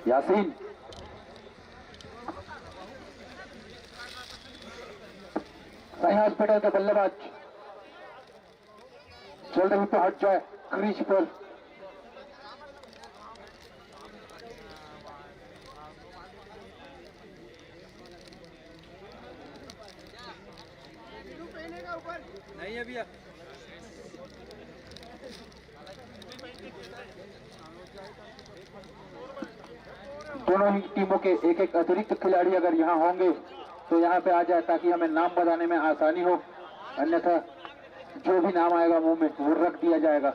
Yasin, Sai hospital के बल्लेबाज चल रही पे हट जाए क्रीज पर। नहीं है भैया। दोनों ही टीमों के एक एक अतिरिक्त खिलाड़ी अगर यहाँ होंगे तो यहाँ पे आ जाए ताकि हमें नाम बताने में आसानी हो, अन्यथा जो भी नाम आएगा मुंह में वो रख दिया जाएगा।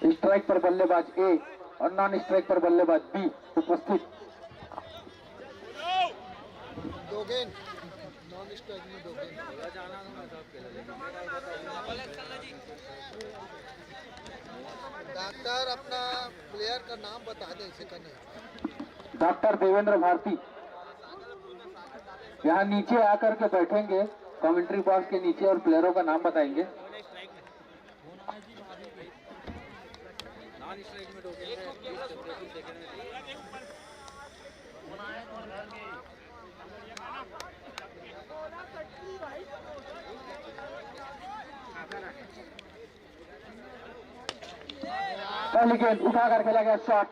स्ट्राइक पर बल्लेबाज ए और नॉन स्ट्राइक पर बल्लेबाज बी उपस्थित। दो गेंद नॉन स्ट्राइक में 2 गेंद डॉक्टर अपना प्लेयर का नाम बता दें इसे करने। डॉक्टर देवेंद्र भारती यहाँ नीचे आकर के बैठेंगे कमेंट्री बॉक्स के नीचे और प्लेयरों का नाम बताएंगे। पहली गेंद उठाकर खेला गया शॉट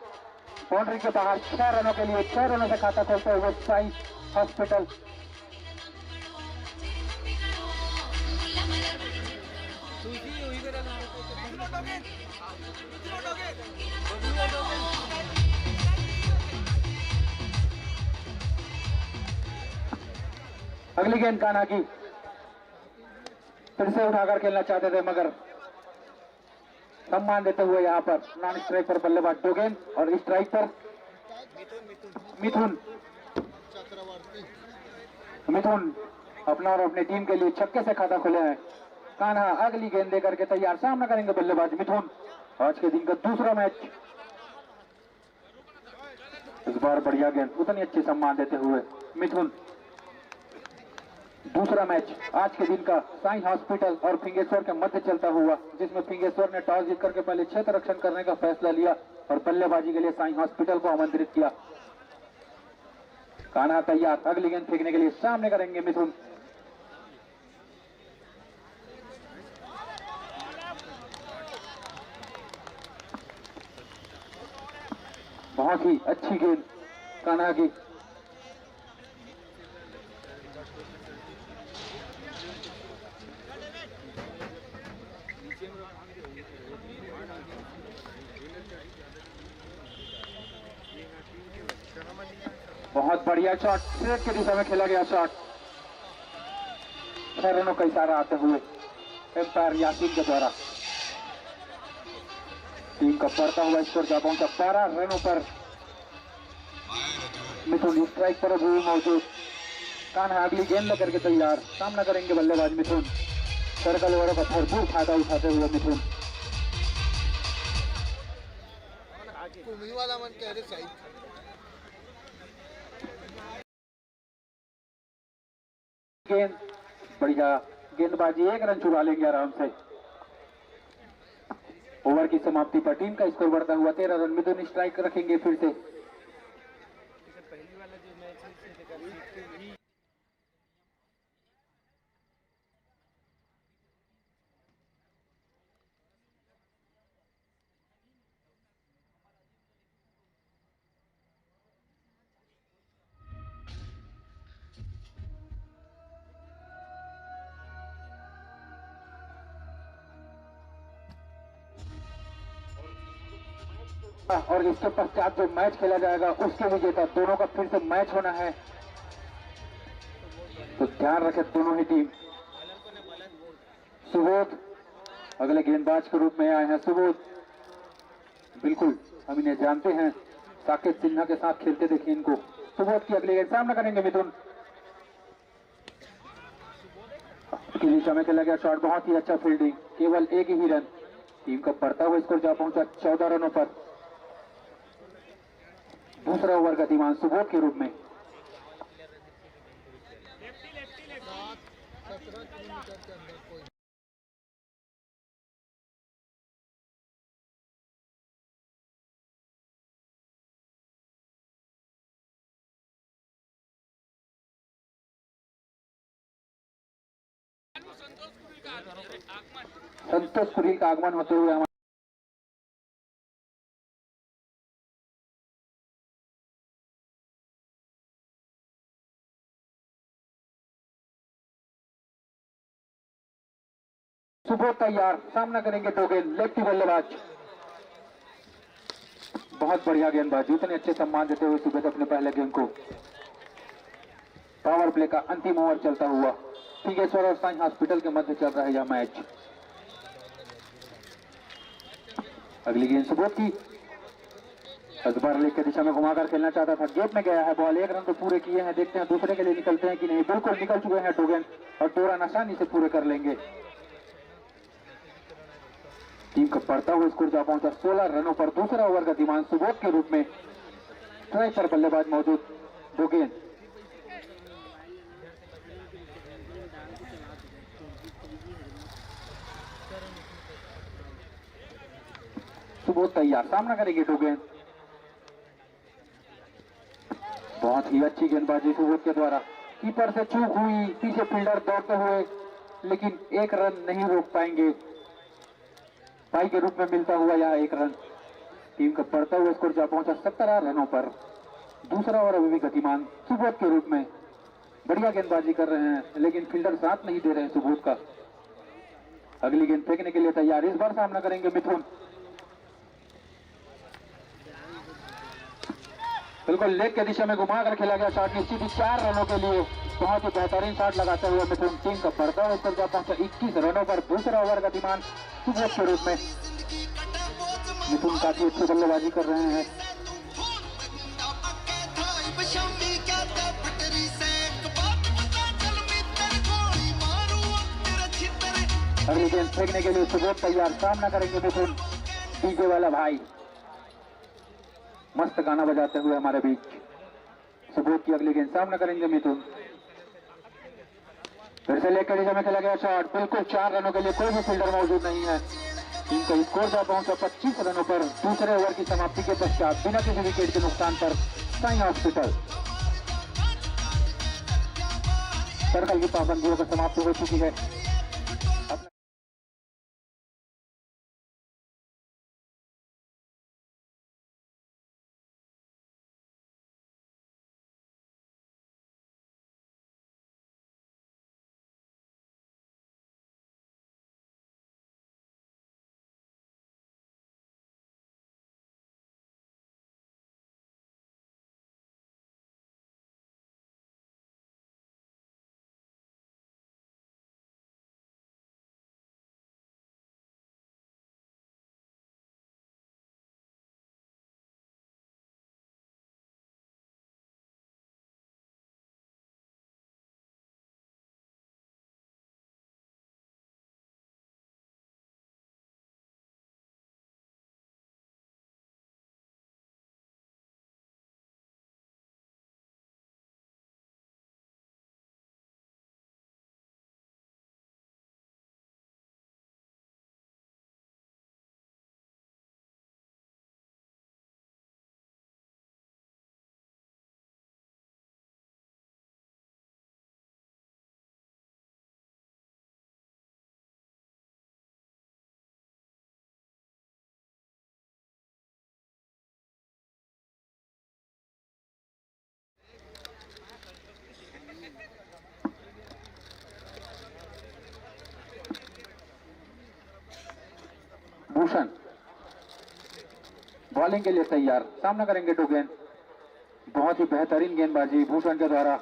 बाउंड्री के बाहर। 6 रनों के लिए 6 रनों से खाता खोलते हुए साई हॉस्पिटल। अगली गेंद कान्हा की, फिर से उठाकर खेलना चाहते थे मगर सम्मान देते हुए यहाँ पर नॉन स्ट्राइक पर बल्लेबाज 2 गेंद और स्ट्राइक पर मिथुन मिथुन अपना और अपने टीम के लिए छक्के से खाता खोले हैं। कान्हा अगली गेंद देकर के तैयार, सामना करेंगे बल्लेबाज मिथुन। आज के दिन का दूसरा मैच, इस बार बढ़िया गेंद, उतनी अच्छी सम्मान देते हुए मिथुन। दूसरा मैच आज के दिन का साई हॉस्पिटल और फिंगेश्वर के मध्य चलता हुआ, जिसमें फिंगेश्वर ने टॉस जीत करके पहले क्षेत्र रक्षण करने का फैसला लिया और बल्लेबाजी के लिए साई हॉस्पिटल को आमंत्रित किया। कान्हा तैयार, अगली गेंद फेंकने के लिए सामने करेंगे मिथुन। बहुत ही अच्छी गेंद कान्हा की। बहुत बढ़िया शॉट, स्ट्रेट की दिशा में खेला गया शॉट। 6 रनों का इशारा आते हुए एम्पायर यासीन के द्वारा टीम का बढ़ता हुआ स्कोर जा पहुंचा 12 रनों पर। मिथुन स्ट्राइक पर भी मौजूद, कान्हा अगली गेंद लेकर के तैयार, सामना करेंगे बल्लेबाज मिथुन। सर्कल ओवर का भरपूर फायदा उठाते हुए मिथुन। कुमी वाला मन कह रहे सही गेंद बढ़िया गेंदबाजी, 1 रन चुरा लेंगे आराम से। ओवर की समाप्ति पर टीम का स्कोर बढ़ता हुआ 13 रन। मिथुन स्ट्राइक रखेंगे फिर से। पहली वाला जो मैच है और इसके पश्चात जो मैच खेला जाएगा उसके विजेता दोनों का फिर से मैच होना है, तो ध्यान रखें दोनों ही टीम। सुबोध अगले गेंदबाज के रूप में आए हैं। सुबोध बिल्कुल हम इन्हें जानते हैं, साकेत सिन्हा के साथ खेलते देखिए इनको। सुबोध की अगली गेंद सामना करेंगे मिथुन। की दिशा में खेला गया शॉट, बहुत ही अच्छा फील्डिंग, केवल 1 ही रन। टीम का बढ़ता हुआ स्कोर जा पहुंचा 14 रनों पर। दूसरा ओवर गतिमान सुबोध के रूप में। 17 किलोमीटर के अंदर कोई संतोष कुरिल का आगमन होते हुए सुबोध तैयार, सामना करेंगे 2 गेंद। लेफ्टी बल्लेबाज, बहुत बढ़िया गेंदबाजी, इतने अच्छे सम्मान देते हुए सुबोध अपने पहले गेंद को। पावर प्ले का अंतिम ओवर चलता हुआ सिंहेश्वर और साई हॉस्पिटल के मध्य चल रहा है यह मैच। अगली गेंद सुबोध की, अकबर लेग की दिशा में घुमाकर खेलना चाहता था, गेट में गया है बॉल। 1 रन तो पूरे किए हैं, देखते हैं दूसरे के लिए निकलते हैं कि नहीं। बिल्कुल निकल चुके हैं 2 गेंद और 2 रन आसानी से पूरे कर लेंगे। टीम का बढ़ता हुआ स्कोर जा पहुंचा 16 रनों पर। दूसरा ओवर गतिमान सुबोध के रूप में। स्ट्राइक पर बल्लेबाज मौजूद, 2 गेंद। सुबोध तैयार, सामना करेंगे 2 गेंद। बहुत ही अच्छी गेंदबाजी सुबोध के द्वारा। कीपर से चूक हुई, पीछे फील्डर दौड़ते हुए, लेकिन 1 रन नहीं रोक पाएंगे। पाई के रूप में मिलता हुआ यह 1 रन। टीम का बढ़ता हुआ स्कोर जा पहुंचा 17 रनों पर। दूसरा ओवर अभी भी गतिमान सुबोध के रूप में। बढ़िया गेंदबाजी कर रहे हैं, लेकिन फील्डर साथ नहीं दे रहे हैं सुबोध का। अगली गेंद फेंकने के लिए तैयार, इस बार सामना करेंगे मिथुन। बिल्कुल लेग की दिशा में घुमाकर खेला गया शॉट, निश्चित ही 4 रनों के लिए बहुत ही बेहतरीन शॉट लगाते हुए मिथुन। टीम का बढ़ता हुआ स्कोर जा पहुंचा 21 रनों पर। दूसरा ओवर गतिमान सुबोध के रूप में। मिथुन काफी अच्छी बल्लेबाजी कर रहे हैं। अगली गेंद फेंकने के लिए सुबोध तैयार, सामना करेंगे मिथुन। डीजे वाला भाई मस्त गाना बजाते हुए हमारे बीच। सुबोध की अगली गेंद सामना करेंगे मिथुन। फिर से लेकर दिशा में खेला गया शॉट, बिल्कुल 4 रनों के लिए कोई भी फील्डर मौजूद नहीं है। टीम का स्कोर जा पहुंचा 25 रनों पर। दूसरे ओवर की समाप्ति के पश्चात बिना किसी विकेट के नुकसान पर साई हॉस्पिटल। सर्कल की पाबंदियों की समाप्ति हो चुकी है। बॉलिंग के लिए तैयार, सामना करेंगे डोगेन। बहुत ही बेहतरीन गेंदबाजी भूषण के द्वारा।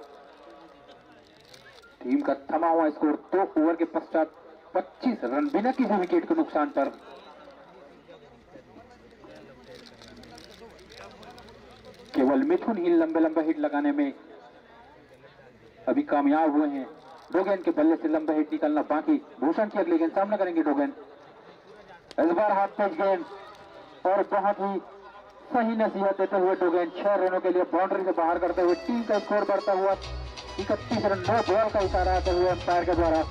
टीम का थमा हुआ स्कोर 2 ओवर के पश्चात 25 रन बिना किसी विकेट के नुकसान पर। केवल मिथुन ही लंबे लंबे हिट लगाने में अभी कामयाब हुए हैं। डोगेन के बल्ले से लंबे हिट निकलना बाकी। भूषण की अगली गेंद, सामना करेंगे डोगेन। इस बार हाथ तेज गेंद और बहुत ही सही नसीहत देते हुए डोगेन 6 रनों के लिए बाउंड्री से बाहर करते हुए टीम का स्कोर बढ़ता हुआ 31 रन। 9 बॉल का इशारा आते हुए अंपायर के द्वारा,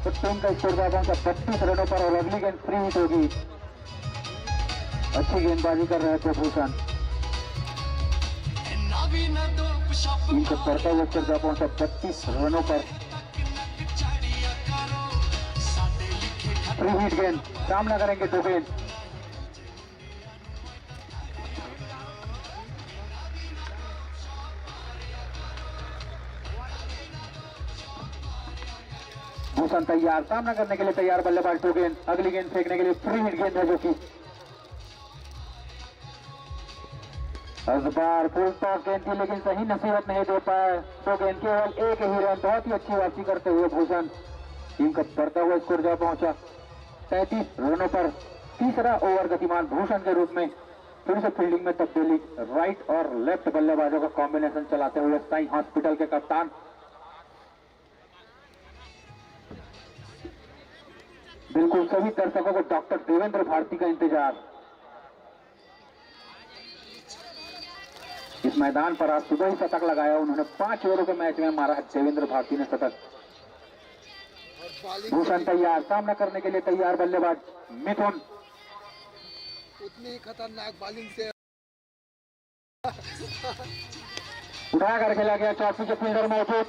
तो टीम का स्कोर जा पहुंचा 32 रनों पर और अगली गेंद फ्री हिट होगी। अच्छी गेंदबाजी कर रहे थे भूषण। टीम को बढ़ता हुआ स्कोर जा पहुंचा 32 रनों पर। फ्री हिट गेंद, सामना करेंगे डोगेन। भूषण तैयार, सामना करने के लिए तैयार बल्लेबाज डोगेन। अगली गेंद फेंकने के लिए फ्री हिट गेंद है जो कि इस बार फुल टॉस गेंद थी लेकिन सही नसीहत नहीं दे पाए डोगेन। केवल एक ही रन, बहुत ही अच्छी वापसी करते हुए भूषण। टीम का बढ़ता हुआ स्कोर जा पहुंचा 33 रनों पर। तीसरा ओवर गतिमान भूषण के रूप में फिर से फील्डिंग में तब्दीली। राइट और लेफ्ट बल्लेबाजों का कॉम्बिनेशन चलाते हुए साई हॉस्पिटल के कप्तान। बिल्कुल सभी दर्शकों को डॉक्टर देवेंद्र भारती का इंतजार। इस मैदान पर आज सुबह ही शतक लगाया उन्होंने। 5 ओवरों के मैच में मारा है देवेंद्र भारती ने शतक। और बॉलिंग भूषण तैयार, सामना करने के लिए तैयार बल्लेबाज मिथुन। उतनी ही खतरनाक बॉलिंग से उठाकर खेला गया, चौथी के फील्डर मौजूद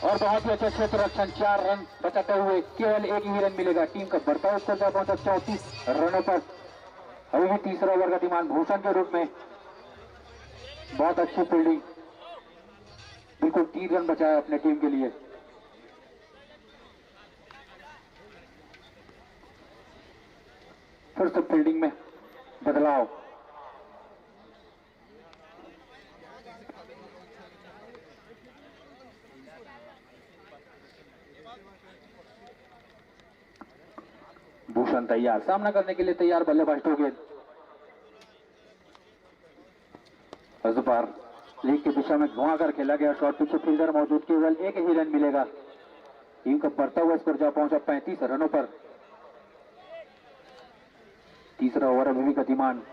और बहुत ही अच्छे क्षेत्र रक्षण। 4 रन बचाते हुए केवल एक ही रन मिलेगा। टीम का बढ़ता हुआ स्कोर जा पहुंचा 34 रनों पर। अभी भी तीसरा ओवर गतिमान भूषण के रूप में। बहुत अच्छी फील्डिंग, बिल्कुल 3 रन बचाया अपने टीम के लिए। फिर से फील्डिंग में बदलाव। भूषण तैयार, सामना करने के लिए तैयार बल्लेबाज डोगेन। इस बार लीग की दिशा में घुमाकर खेला गया शॉट, पीछे फील्डर मौजूद, केवल एक ही रन मिलेगा। टीम का बढ़ता हुआ स्कोर जा पहुंचा 35 रनों पर। तीसरा ओवर अभी भी गतिमान।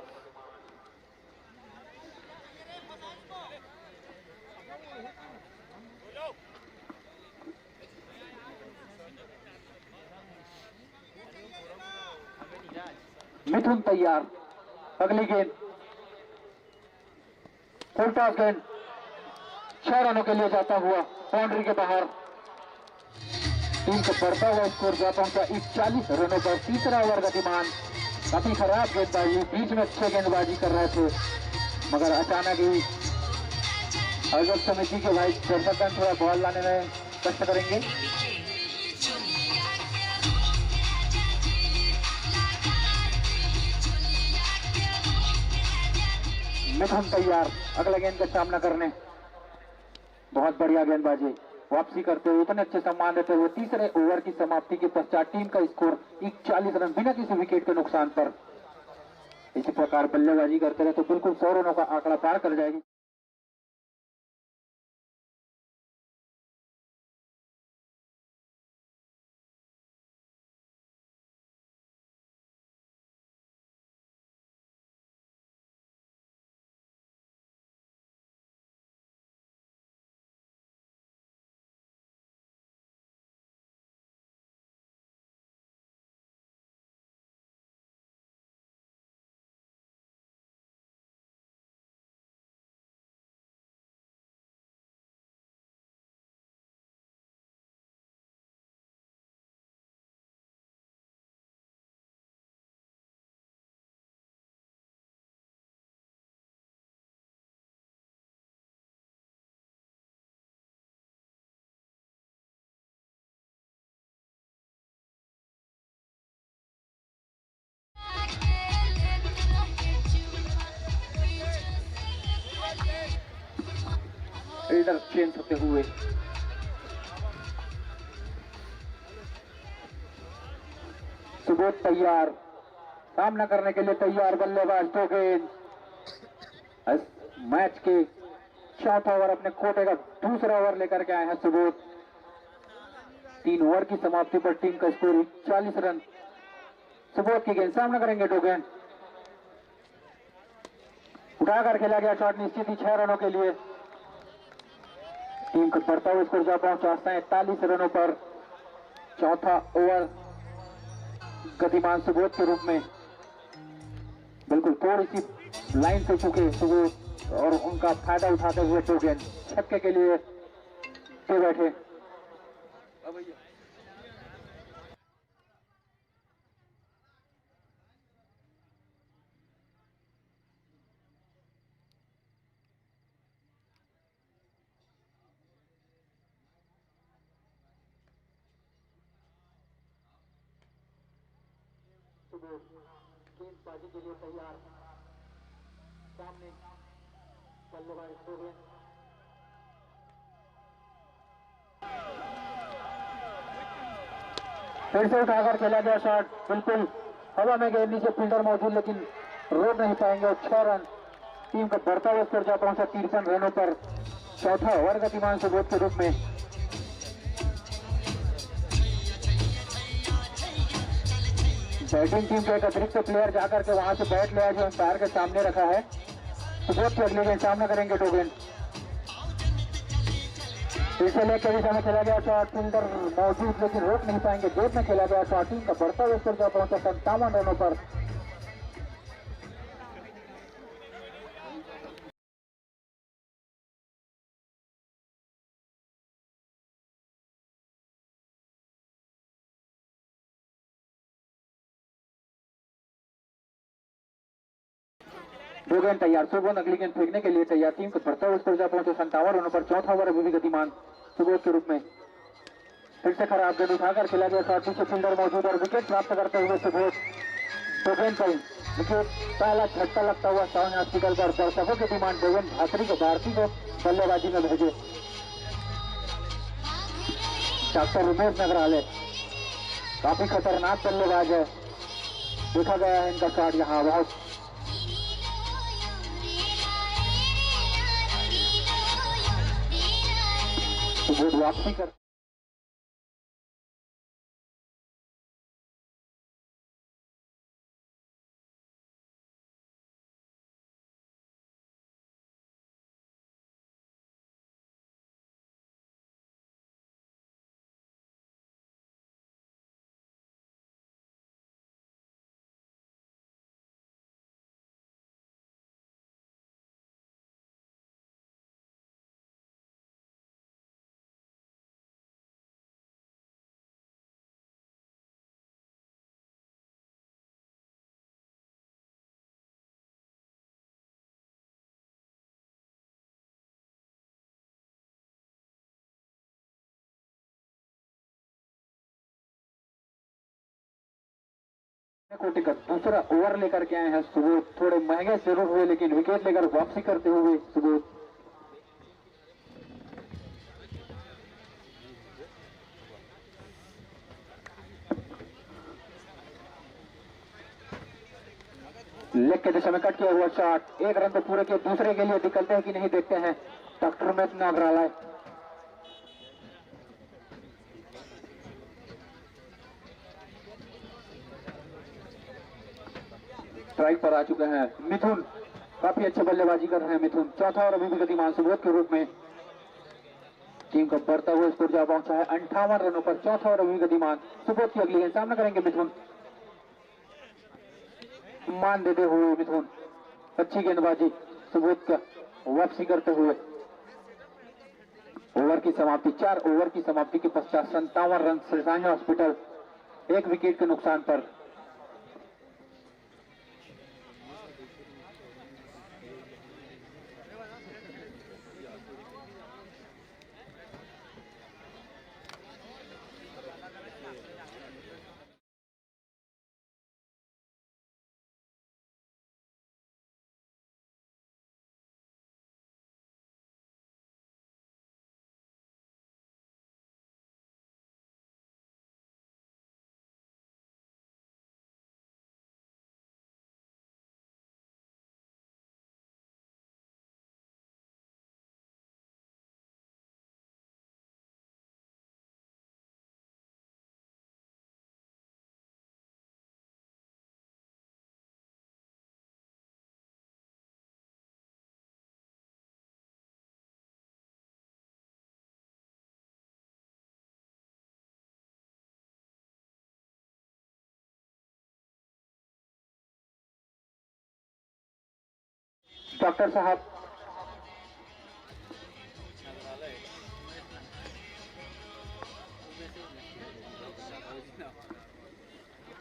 मिथुन तैयार, अगली गेंद फुल टॉस गेंद 6 रनों के लिए जाता हुआ बाउंड्री के बाहर। टीम को बढ़ता हुआ स्कोर जा पहुंचा 41 रनों पर। तीसरा ओवर गतिमान। काफी खराब गेंदबाजी, बीच में अच्छे गेंदबाजी कर रहे थे मगर अचानक ही आयोजक समिति के भाई दर्शक थोड़ा बॉल लाने में कष्ट करेंगे। मिथुन तैयार, अगला गेंद का सामना करने। बहुत बढ़िया गेंदबाजी, वापसी करते हुए इतने अच्छे सम्मान देते हुए तीसरे ओवर की समाप्ति के पश्चात टीम का स्कोर 41 रन बिना किसी विकेट के नुकसान पर। इसी प्रकार बल्लेबाजी करते रहे तो बिल्कुल 100 रनों का आंकड़ा पार कर जाएगी। फील्डर चेंज होते हुए। सुबोध तैयार, सामना करने के लिए तैयार बल्लेबाज दो गेंद। मैच के चौथा ओवर अपने कोटे का दूसरा ओवर लेकर के आए हैं सुबोध। 3 ओवर की समाप्ति पर टीम का स्कोर 40 रन। सुबोध की गेंद, सामना करेंगे दो गेंद, उठाकर खेला गया शॉट, निश्चित ही 6 रनों के लिए। टीम का बढ़ता हुआ स्कोर जा पहुंचा 47 रनों पर। चौथा ओवर गतिमान सुबोध के रूप में, बिल्कुल थोड़ी सी लाइन से चुके सुबोध और उनका फायदा उठाते हुए दो गेंद छक्के के लिए दे बैठे। गेंदबाजी के लिए तैयार, सामने बल्लेबाज दो गेंद, फिर से उठाकर खेला गया शॉट, बिल्कुल हवा में गए, नीचे फील्डर मौजूद लेकिन रोक नहीं पाएंगे और 6 रन। टीम का बढ़ता हुआ स्कोर जा पहुंचा 53 रनों पर। चौथा ओवर गतिमान सुबोध के रूप में। बैटिंग टीम का एक अतिरिक्त प्लेयर जाकर के वहां से बैट लिया जो अंपायर के सामने रखा है। सुबोध की अगली गेंद, सामना करेंगे दो गेंद, फिर से लेकर भी समय खेला गया शॉट, फील्डर मौजूद लेकिन रोक नहीं पाएंगे, गेंद में खेला गया शॉट। टीम का बढ़ता हुआ स्कोर जा पहुंचा 57 रनों पर। दो गेंद तैयार, सुबोध अगली गेंद फेंकने के लिए तैयार। टीम को बढ़ता हुआ स्कोर जा पहुंचे 57 रनों पर। चौथा ओवर अभी भी गतिमान सुबोध के रूप में। फिर से खराब गेंद उठाकर खेला गया शॉट, पीछे फील्डर मौजूद और विकेट प्राप्त करते हुए सुबोध। दो गेंद पर विकेट, पहला झटका लगता हुआ साउंड हॉस्पिटल पर। दर्शकों की डिमांड देवेंद्र भातरी को, भारती को बल्लेबाजी में भेजे। डॉक्टर उमेश नगराले काफी खतरनाक बल्लेबाज है, देखा गया है इनका शॉट यहाँ बहुत। सुबोध वापसी कर कोटि का दूसरा ओवर लेकर के आए हैं सुबोध। थोड़े महंगे जरूर हुए लेकिन विकेट लेकर वापसी करते हुए सुबोध। लेग के दिशा में कट किया हुआ शॉट, एक रन तो पूरे के दूसरे के लिए निकलते हैं कि नहीं देखते हैं डॉक्टर उमेश नागराला। स्ट्राइक पर आ चुके हैं मिथुन, काफी अच्छे बल्लेबाजी कर रहे हैं मिथुन। चौथा और अभी भी गतिमान सुबोध के रूप में। टीम का बढ़ता हुआ स्कोर जा पहुंचा है 58 रनों पर। चौथा और अभी गतिमान सुबोध की अगली गेंद, सामना करेंगे मिथुन। मान देते हुए मिथुन, अच्छी गेंदबाजी सुबोध का वापसी करते हुए। ओवर की समाप्ति, 4 ओवर की समाप्ति के पश्चात 57 रन सिरसाही हॉस्पिटल, एक विकेट के नुकसान पर। डॉक्टर साहब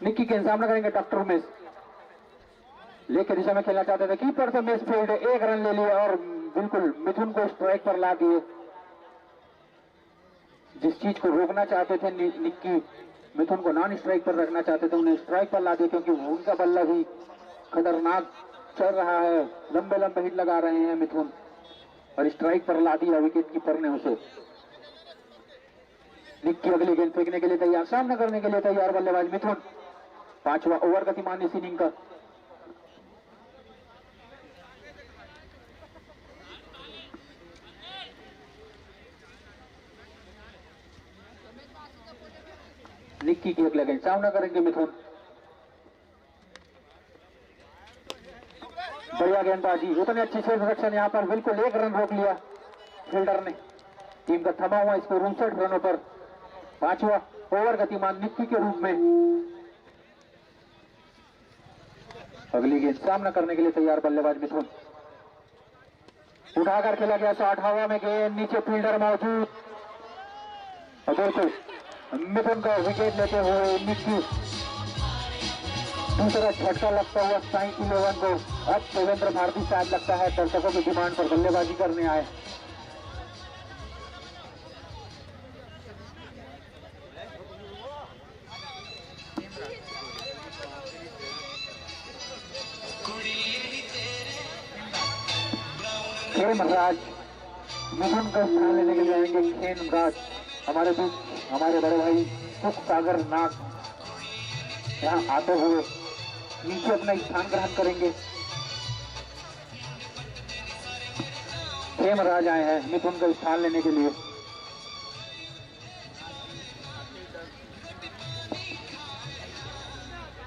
निक्की के सामना करेंगे डॉक्टर उमेश। लेके दिशा में खेलना चाहते थे, कीपर से मिस फील्ड, एक रन ले लिया और बिल्कुल मिथुन को स्ट्राइक पर ला दिए। जिस चीज को रोकना चाहते थे निक्की, मिथुन को नॉन स्ट्राइक पर रखना चाहते थे, उन्हें स्ट्राइक पर ला दिया, क्योंकि उनका बल्ला भी खतरनाक चल रहा है। लंबे लंबे हिट लगा रहे हैं मिथुन और स्ट्राइक पर ला दिया विकेट कीपर ने उसे। निक्की अगली गेंद फेंकने के लिए तैयार, सामना करने के लिए तैयार बल्लेबाज मिथुन। 5वां ओवर गतिमान इस इनिंग का। निक्की की अगले गेंद सामना करेंगे मिथुन। बढ़िया गेंदबाजी, उतने अच्छी सिलेक्शन यहाँ पर, बिल्कुल एक रन रोक लिया फील्डर ने। टीम का थमा हुआ स्कोर 59 रनों पर। 5वां ओवर गतिमान निक्की के रूप में। अगली गेंद सामना करने के लिए तैयार बल्लेबाज मिथुन। उठाकर खेला गया शॉट, हवा में गेंद, नीचे फील्डर मौजूद। और बिल्कुल मिथुन का विकेट लेते हुए निक्की दूसरा झटका लगता हुआ साइंस 11 को। अब देवेंद्र भारती शायद लगता है दर्शकों की डिमांड पर बल्लेबाजी करने आए। खेमराज मिथुन का स्थान लेने के लिए आएंगे। खेमराज हमारे बीच, हमारे बड़े भाई सुख सागर नाग यहाँ आते हुए नीचे अपना स्थान ग्रहण करेंगे। खेमराज आए हैं मिथुन का स्थान लेने के लिए।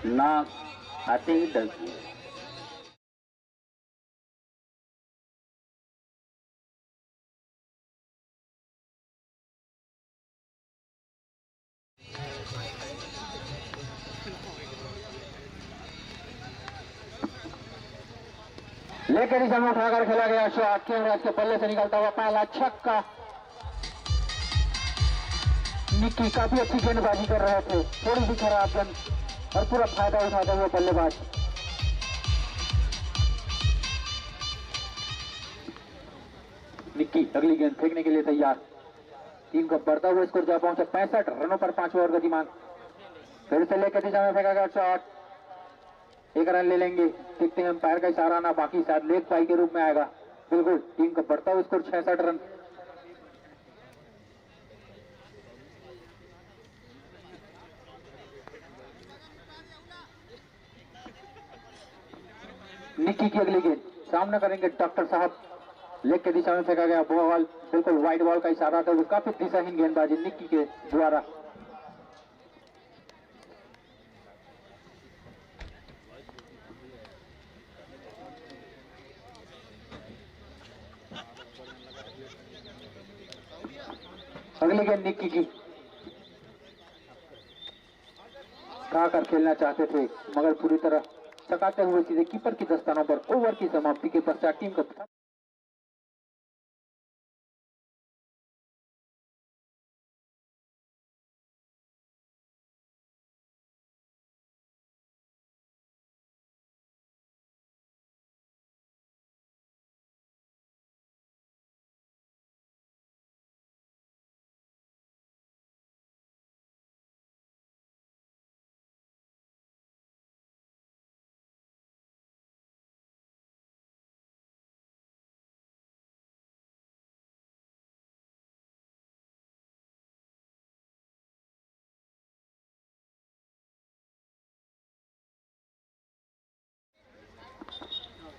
नाग आते ही 10। लेकर इस समय उठाकर खेला गया शॉट, खेमराज के पल्ले से निकलता हुआ पहला छक्का। निक्की काफी अच्छी गेंदबाजी कर रहे थे, थोड़ी सी खराब गेंद और पूरा फायदा उठाते हुए बल्लेबाज। निक्की अगली गेंद फेंकने के लिए तैयार। टीम का बढ़ता हुआ स्कोर जा पहुंचा 65 रनों पर। 5वां ओवर गतिमान, फिर से लेकर दिशा में फेंका गया शॉट, एक रन ले लेंगे। देखते हैं अंपायर का इशारा ना, बाकी शायद लेग पाई के रूप में आएगा। बिल्कुल टीम का बढ़ता हुआ स्कोर 66 रन। निक्की की अगली गेंद सामना करेंगे डॉक्टर साहब। लेग के दिशा में फेंका गया बॉल, बिल्कुल वाइड बॉल का इशारा था। काफी दिशाहीन गेंदबाजी निक्की के द्वारा। अगली गेंद निक्की की, खाकर खेलना चाहते थे मगर पूरी तरह चकाते हुए सीधे कीपर की दस्तानों पर। ओवर की समाप्ति के पश्चात टीम का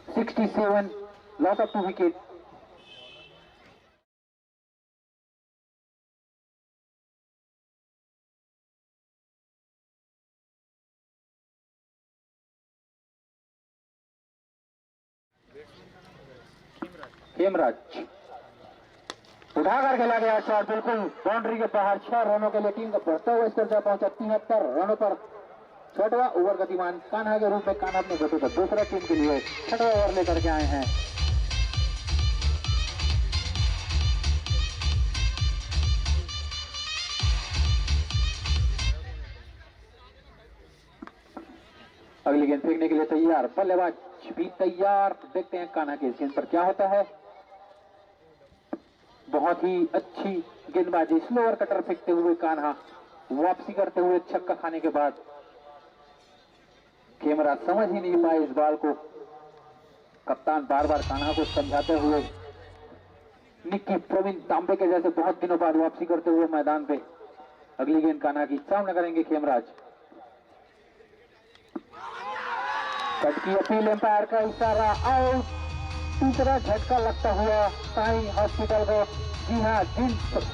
(67) loss of 2 wickets. खेमराज उठाकर खेला गया शॉट, बिल्कुल बाउंड्री के बाहर। 6 रनों के लिए टीम का बढ़ता हुआ स्कोर जा पहुंचा 73 रनों पर। 6वां ओवर गतिमान कान्हा के रूप में कान्हा अपने बेटे का दूसरा टीम के लिए 6वां ओवर लेकर के आए हैं। अगली गेंद फेंकने के लिए तैयार, बल्लेबाज भी तैयार। देखते हैं कान्हा के इस गेंद पर क्या होता है। बहुत ही अच्छी गेंदबाजी, स्लोअर कटर फेंकते हुए कान्हा वापसी करते हुए छक्का खाने के बाद खेमराज समझ ही नहीं पाए इस बॉल को। कप्तान बार बार कान्हा को समझाते हुए निक्की प्रवीण तांबे के जैसे बहुत दिनों बाद वापसी करते हुए मैदान पे। अगली गेंद कान्हा की सामना करेंगे खेमराज। कट की अपील, एम्पायर का इशारा, आउट। तीसरा झटका लगता हुआ साई हॉस्पिटल को। जी हाँ, जिन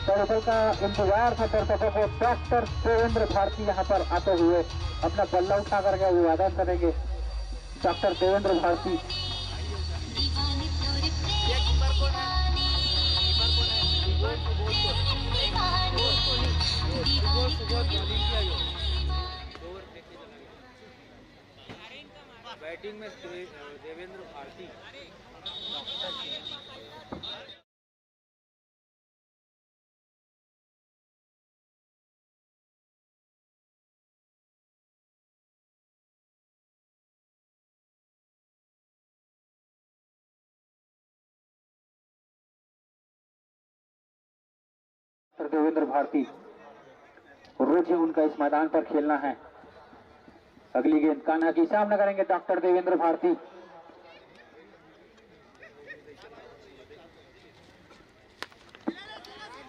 दरअसल का इंतजार था दर्शकों को, डॉक्टर देवेंद्र भारती यहाँ पर आते हुए अपना बल्ला उठा करके अभिवादन करेंगे। डॉक्टर देवेंद्र भारती बैटिंग में देवेंद्र भारती। देवेंद्र भारती रोज ही उनका इस मैदान पर खेलना है। अगली गेंद कान्हा की सामना करेंगे डॉक्टर देवेंद्र भारती।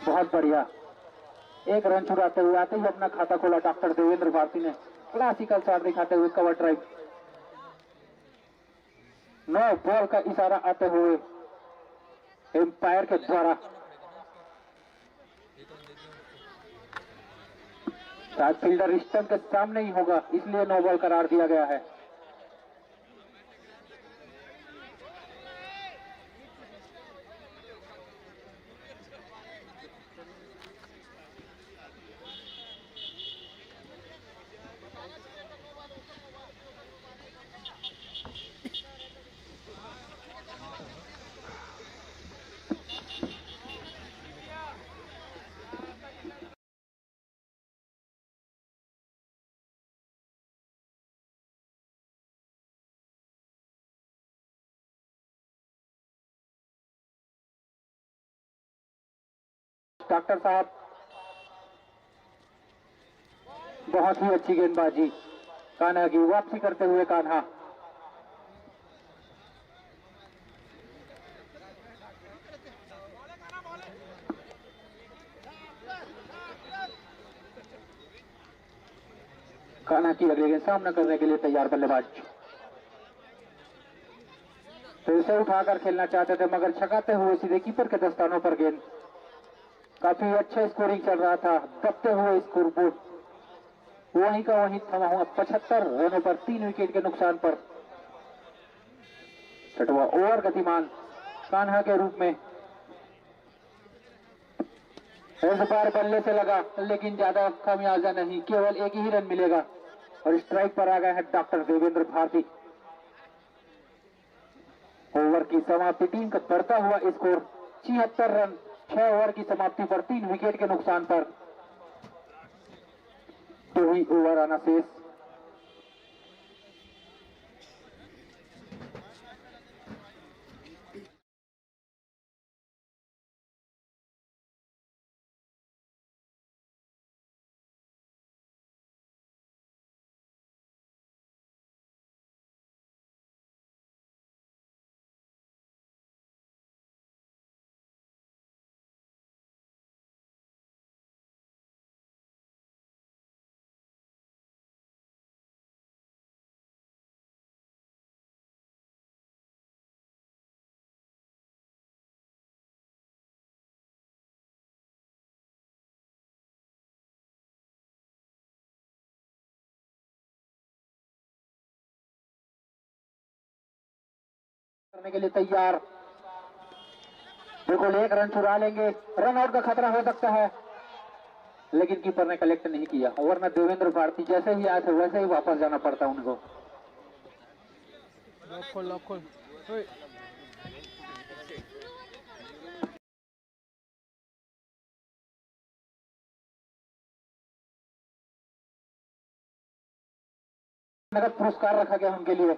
बहुत बढ़िया, एक रन चुराते हुए आते ही अपना खाता खोला डॉक्टर देवेंद्र भारती ने। क्लासिकल शॉट दिखाते हुए कवर ड्राइव, 9 बॉल का इशारा आते हुए एम्पायर के द्वारा। शायद फील्डर स्टंप के सामने ही होगा, इसलिए 9 बॉल करार दिया गया है। डॉक्टर साहब, बहुत ही अच्छी गेंदबाजी, कान्हा की वापसी करते हुए कान्हा। कान्हा की अगली गेंद सामना करने के लिए तैयार बल्लेबाज। फिर से उठाकर खेलना चाहते थे मगर छकाते हुए सीधे कीपर के दस्तानों पर गेंद। काफी अच्छा स्कोरिंग चल रहा था, दबते हुए स्कोरबोर्ड वहीं का वहीं थमा हुआ। 75 रनों पर 3 विकेट के नुकसान पर 6वां ओवर गतिमान कान्हा के रूप में। इस बार बल्ले से लगा लेकिन ज्यादा खामियाजा नहीं, केवल एक ही रन मिलेगा और स्ट्राइक पर आ गए हैं डॉक्टर देवेंद्र भारती। ओवर की समाप्ति, टीम का बढ़ता हुआ स्कोर 76 रन, 6 ओवर की समाप्ति पर 3 विकेट के नुकसान पर 2 ही ओवर आना शेष। करने के लिए तैयार, बिल्कुल एक रन चुरा लेंगे, रन आउट का खतरा हो सकता है लेकिन कीपर ने कलेक्ट नहीं किया। वरना देवेंद्र भारती जैसे ही आए थे वैसे ही वापस जाना पड़ता उनको। नगद पुरस्कार रखा गया उनके लिए।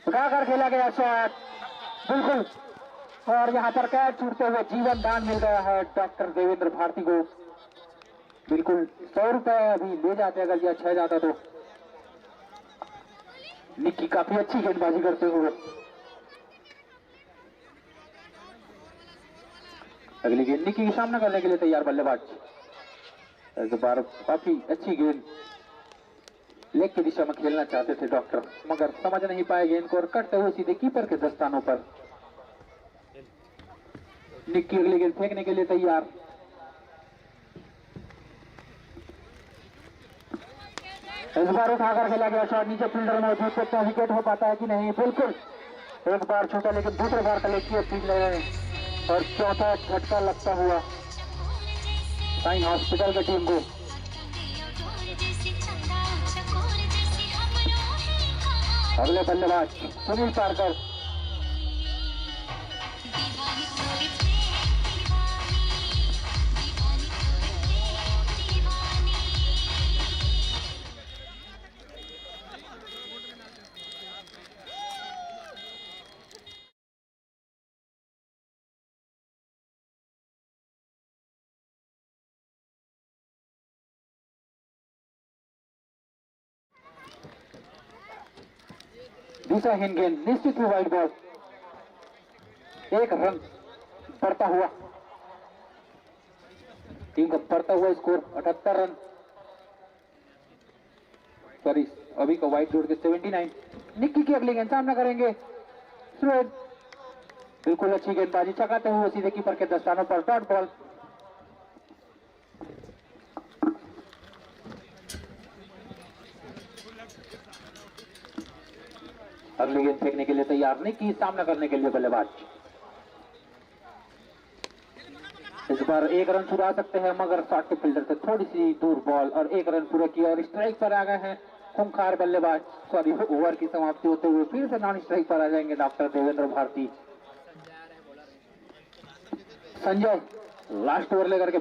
उठाकर खेला गया शॉट, बिल्कुल, और यहाँ पर कैच छूटते हुए जीवन दान मिल गया है डॉक्टर देवेंद्र भारती को। बिल्कुल 100 रुपए अभी ले जाते अगर ये अच्छा जाता तो। निक्की काफी अच्छी गेंदबाजी करते हुए। अगली गेंद निक्की का सामना करने के लिए तैयार बल्लेबाज। इस बार काफी अच्छी गेंद लेग की दिशा में खेलना चाहते थे डॉक्टर, मगर समझ नहीं पाए गेंद को और कटते हुए सीधे कीपर के दस्तानों पर। निक्की अगली गेंद फेंकने के लिए तैयार। इस बार उठाकर खेला गया शॉट, नीचे फील्डर मौजूद, देखते हैं विकेट हो पाता है कि नहीं। बिल्कुल एक बार छूटा, लेकिन दूसरे बार कलेक्ट किया फील्डर और चौथा झटका लगता हुआ साइन हॉस्पिटल की टीम को। अगले बल्लेबाज सुनील पारकर। दिशाहीन गेंद, निश्चित ही वाइड बॉल। एक रन बढ़ता हुआ, टीम का बढ़ता हुआ स्कोर 78 रन, सॉरी अभी का वाइड जोड़ के 79। निक्की की अगली गेंद सामना करेंगे सुरेश, बिल्कुल अच्छी गेंदबाजी चकाते हुए सीधे कीपर के दस्तानों पर डॉट बॉल। अगली गेंद फेंकने के लिए तैयार, निक्की सामना करने के लिए बल्लेबाज। इस बार एक रन चुरा सकते हैं, मगर शॉट के फील्डर से थोड़ी सी दूर बॉल और एक रन पूरा किया और स्ट्राइक पर आ गए हैं खूंखार बल्लेबाज। सॉरी, ओवर की समाप्ति होते हुए फिर से नॉन स्ट्राइक पर आ जाएंगे doctor Devendra Bharti. Sanjay last over लेकर के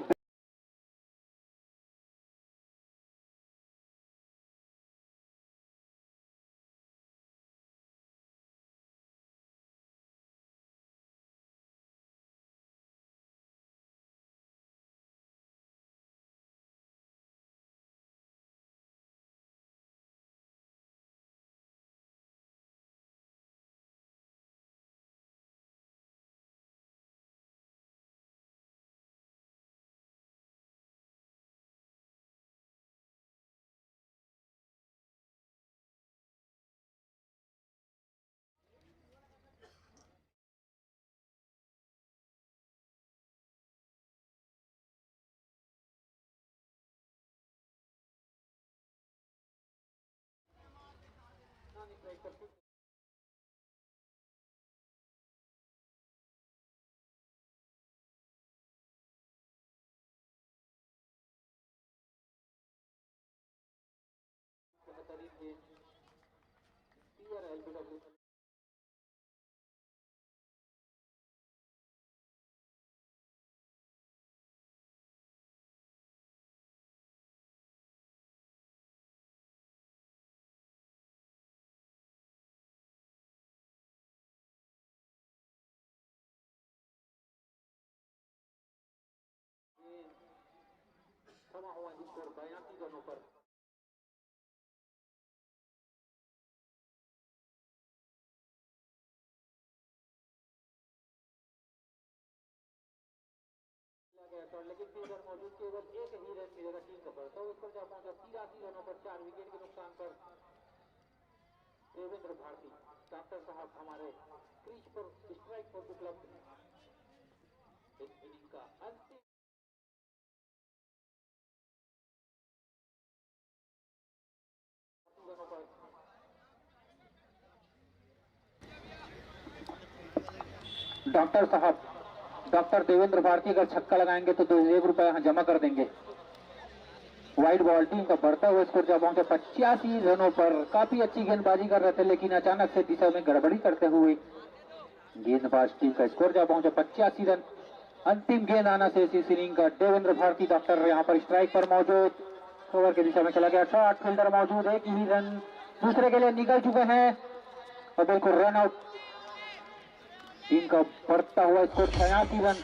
थमा हुआ स्कोर 82 रनों पर। लेकिन फील्डर मौजूद, केवल एक ही रन मिलेगा टीम का बढ़ता हुआ स्कोर जब पहुंचा 83 रनों पर 4 विकेट के नुकसान पर। देवेंद्र भारती डॉक्टर साहब हमारे क्रीज पर स्ट्राइक पर उपलब्ध इस इनिंग का अंतिम डॉक्टर साहब, डॉक्टर देवेंद्र भारती अगर छक्का लगाएंगे तो 1 रुपया यहाँ जमा कर देंगे। वाइड बॉल, टीम का बढ़ता हुआ स्कोर जब पहुंचे 85 रनों पर। काफी अच्छी गेंदबाजी कर रहे थे, लेकिन अचानक से दिशा में गड़बड़ी करते हुए गेंदबाज टीम का स्कोर जब पहुंचे 85 रन। अंतिम गेंद आना से इस इनिंग का देवेंद्र भारती डॉक्टर यहाँ पर स्ट्राइक पर मौजूद, ओवर की दिशा में चला गया शॉट, फील्डर मौजूद, एक ही रन दूसरे के लिए निकल चुके हैं और बिल्कुल रन आउट। टीम का बढ़ता हुआ स्कोर 86 रन,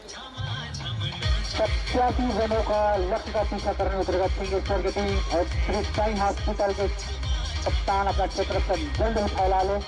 87 रनों का लक्ष्य का पीछा करने उतरेगा सिंगेश्वर की टीम। और श्री साई हॉस्पिटल के कप्तान अपना क्षेत्र जल्द ही फैला ले।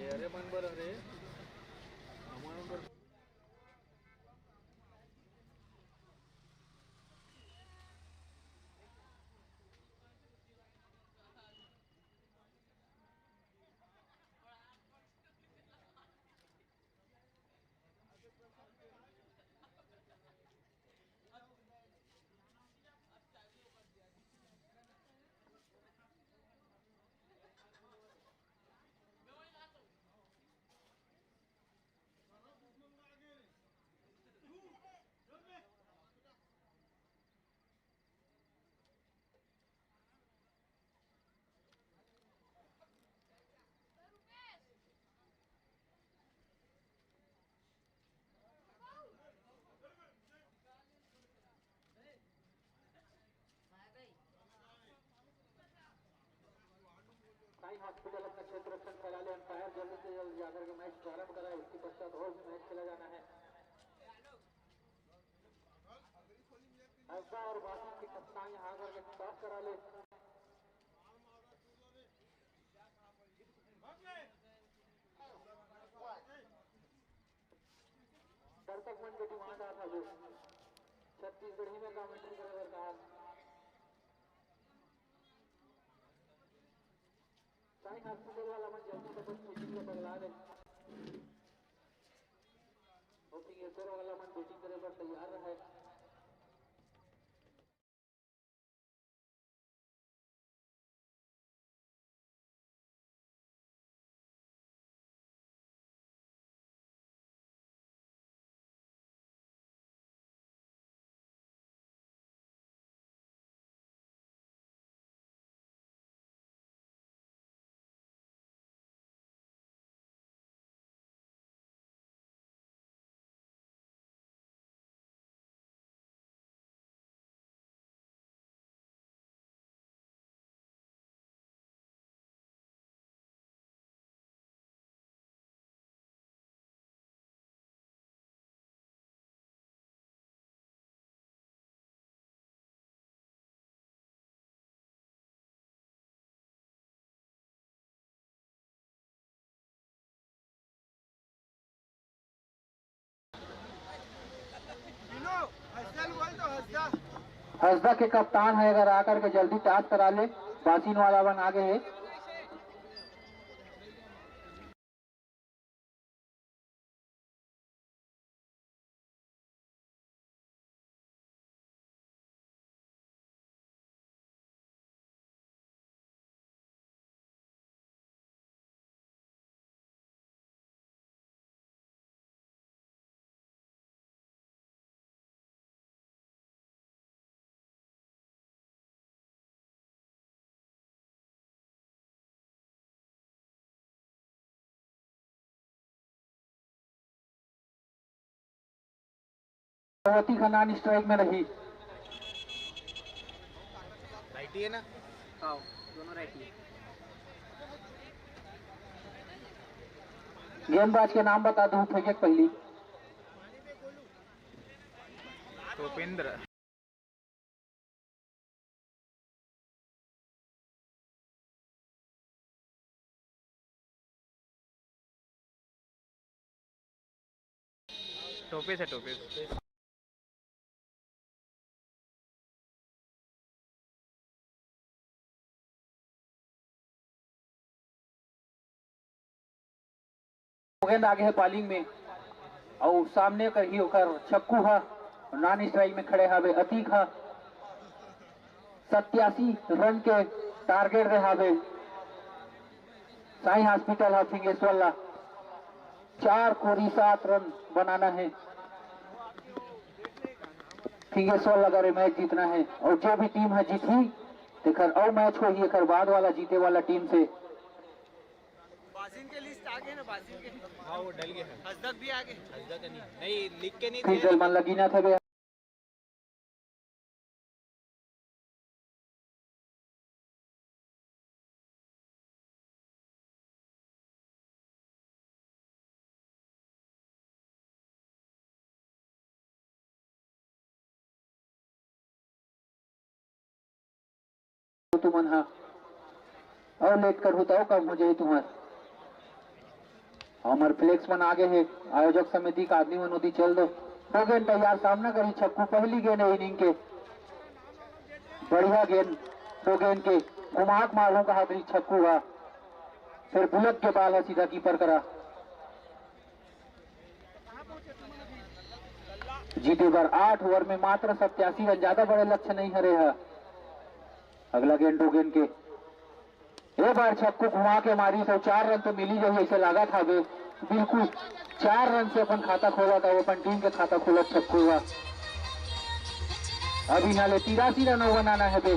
अरे बन बरं रे साई हॉस्पिटल अपना क्षेत्र रक्षण फैला ले। अंपायर जल्द से जल्द जाकर के मैच प्रारंभ कराए, उसके पश्चात और भी मैच खेला जाना है। ऐसा और बाकी के कप्तान यहाँ आकर के स्टॉप करा ले। दर्शक मंच की डिमांड आ था जो छत्तीसगढ़ी में कमेंट्री करेगा कहा साई हॉस्पिटल वाला मन जल्दी से कुछ शूटिंग को बदला दे। सिंगेश्वर वाला मन शूटिंग करे पर तैयार रहे। हसदा के कप्तान है, अगर आकर के जल्दी टास्क करा ले। बासीन वाला वन आगे है। भगवती खन्नान स्ट्राइक में रही। राइटी है ना? हाँ दोनों राइटी है। गेंदबाज के नाम बता दूं, फेंके पहली। टोपेंद्र। टोपेस है, टोपेस। गेंद आगे है बॉलिंग में और सामने कर ही होकर छक्कू है। नॉन स्ट्राइक में खड़े हावे अतीक है। 87 रन के टारगेट रहे हावे। साई हॉस्पिटल है फिंगेश्वरला। 4 कोरी 7 रन बनाना है। फिंगेश्वरला अगर मैच जीतना है और जो भी टीम है जीती तो खर और मैच हो ही खर बाद वाला जीते वाला टीम से। बासिन के लिस्ट आगे ना, बासिन के। हाँ वो डल गया है। हसदक भी आगे। हसदा का नहीं लिख के नहीं फिर दिया। जलमान लगी ना थे बे। तुमन हा और लेट कर होता हो कब मुझे तुम्हार हमार फ्लेक्स मन आगे है। आयोजक समिति का आदमी मन उदी चल दो। दो गेंद तैयार, सामना करी छक्कू। पहली गेंद है इनिंग के। बढ़िया गेंद। दो गेंद के घुमाक मारू कहा छक्कू का। फिर बुलेट के बाल है सीधा कीपर करा। जीते बार 8 ओवर में मात्र 87 रन, ज्यादा बड़े लक्ष्य नहीं हरे है। अगला गेंद दो गेंद के। एक बार छक्कू घुमा के मारी तो 4 रन तो मिली जो ऐसे लगा था वे। बिल्कुल 4 रन से अपन खाता खोला था, वो अपन टीम के खाता खोला छक्कू हुआ। अभी नाले 83 रन बनाना है बे।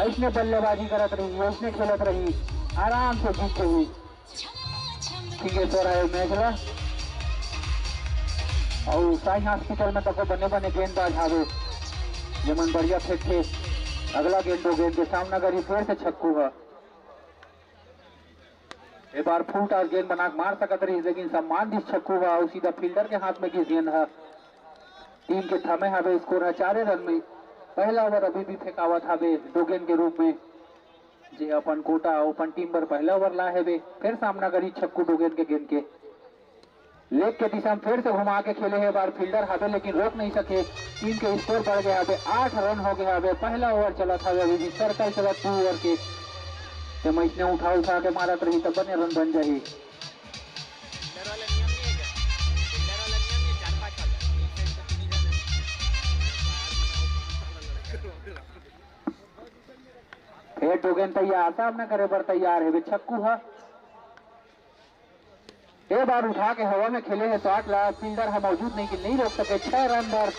ऐसने बल्लेबाजी करत रही, ऐसने खेलत रही, आराम से जीत रही। सिंगेश्वर है मैच ला और साई हॉस्पिटल में तको बने बने गेंदबाज हावे जमन बढ़िया फेंके। अगला गेंद दो गेंद के सामना करी फिर से छक्कू है। एक बार फुल टॉस गेंद बना मार सकत रही, लेकिन सम्मान जिस छक्कू हुआ और सीधा फील्डर के हाथ में किस गेंद है। टीम के थमे हावे स्कोर है 4 रन में। पहला ओवर अभी भी फेंकावत हावे दो गेंद के रूप में। जे अपन कोटा ओपन टीम पर पहला ओवर ला है फिर सामना करी छक्कू दो गेंद के लेग के दिशा में फिर से घुमा के खेले है। बार फील्डर हावे लेकिन रोक नहीं सके। टीम के स्कोर बढ़ गया है 8 रन हो गया है। पहला ओवर चला था अभी भी सर्कल चला 2 ओवर के। तो मैच ने उठा के मारत रही तब बने रन बन जाही। फिल्डर वाला नियम नहीं है क्या? फिल्डर वाला नियम नहीं, 4-5 वाला। एक साइड पे 3 जन। फिर दो गेंद तैयार, सामना करे पर तैयार है वे छक्कू है। एक बार उठा के हवा में खेले है 60 ला। फील्डर है मौजूद नहीं कि नहीं रोक सके। 6 रन पर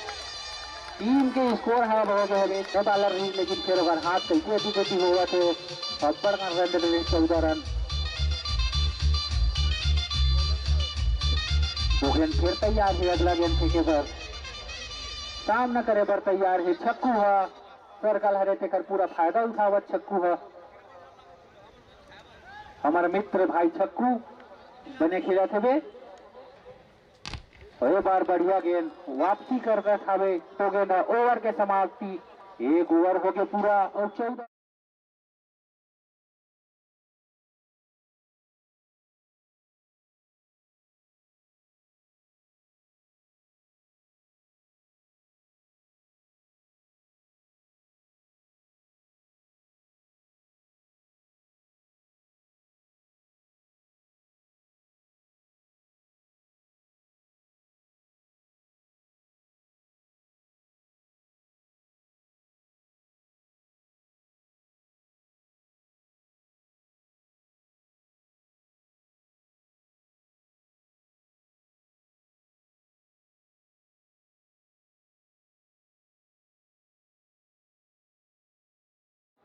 टीम के स्कोर है हो गए हमें 6 बॉलर रही, लेकिन फिर अगर हाथ कैसे अति होगा तो अब्बर का रन दे 14 रन। दो गेंद फिर तैयार है। अगला गेंद फेंके पर सामना करे पर तैयार है छक्कू है। सर्कल हरे टेकर पूरा फायदा उठावत छक्कू है। हमारे मित्र भाई छक्कू बने खिला थे वे। एक बार बढ़िया गेंद वापसी कर रहा था वे। तो गेंद ओवर के समाप्ति। 1 ओवर हो गया पूरा और 14